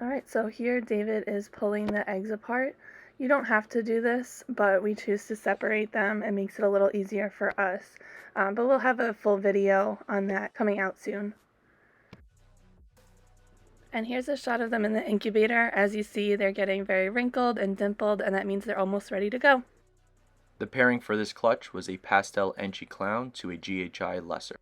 Alright, so here David is pulling the eggs apart. You don't have to do this, but we choose to separate them. It makes it a little easier for us. But we'll have a full video on that coming out soon. And here's a shot of them in the incubator. As you see, they're getting very wrinkled and dimpled, and that means they're almost ready to go. The pairing for this clutch was a pastel Enchi Clown to a GHI Lesser.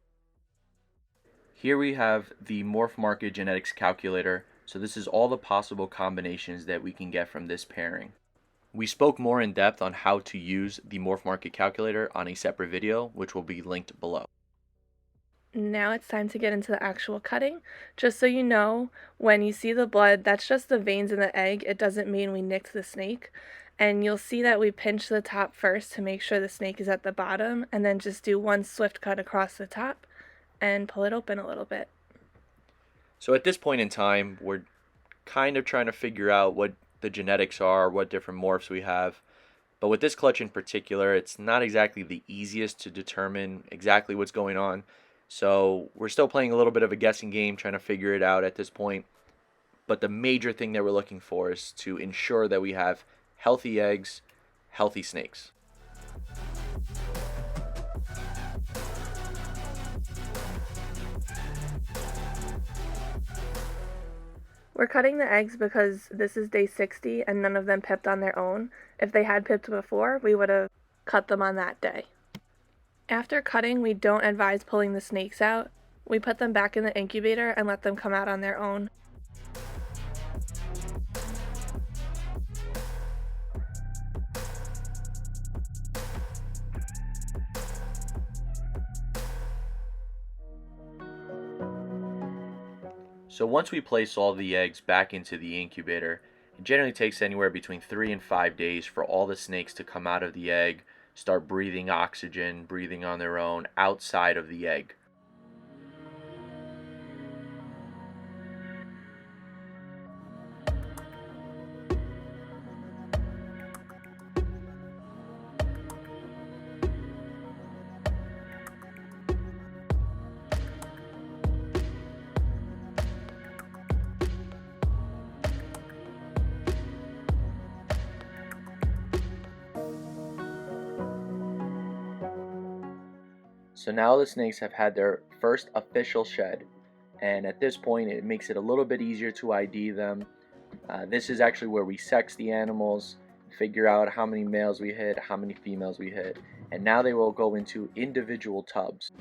Here we have the Morph Market genetics calculator. So this is all the possible combinations that we can get from this pairing. We spoke more in depth on how to use the Morph Market calculator on a separate video, which will be linked below. Now it's time to get into the actual cutting. Just so you know, when you see the blood, that's just the veins in the egg. It doesn't mean we nicked the snake. And you'll see that we pinch the top first to make sure the snake is at the bottom, and then just do one swift cut across the top and pull it open a little bit. So at this point in time, we're kind of trying to figure out what the genetics are, what different morphs we have. But with this clutch in particular, it's not exactly the easiest to determine exactly what's going on. So we're still playing a little bit of a guessing game, trying to figure it out at this point. But the major thing that we're looking for is to ensure that we have healthy eggs, healthy snakes. We're cutting the eggs because this is day 60 and none of them pipped on their own. If they had pipped before, we would have cut them on that day. After cutting, we don't advise pulling the snakes out. We put them back in the incubator and let them come out on their own. So once we place all the eggs back into the incubator, it generally takes anywhere between 3 and 5 days for all the snakes to come out of the egg, start breathing oxygen, breathing on their own outside of the egg. So now the snakes have had their first official shed, and at this point it makes it a little bit easier to ID them. This is actually where we sex the animals, figure out how many males we hit, how many females we hit, and now they will go into individual tubs.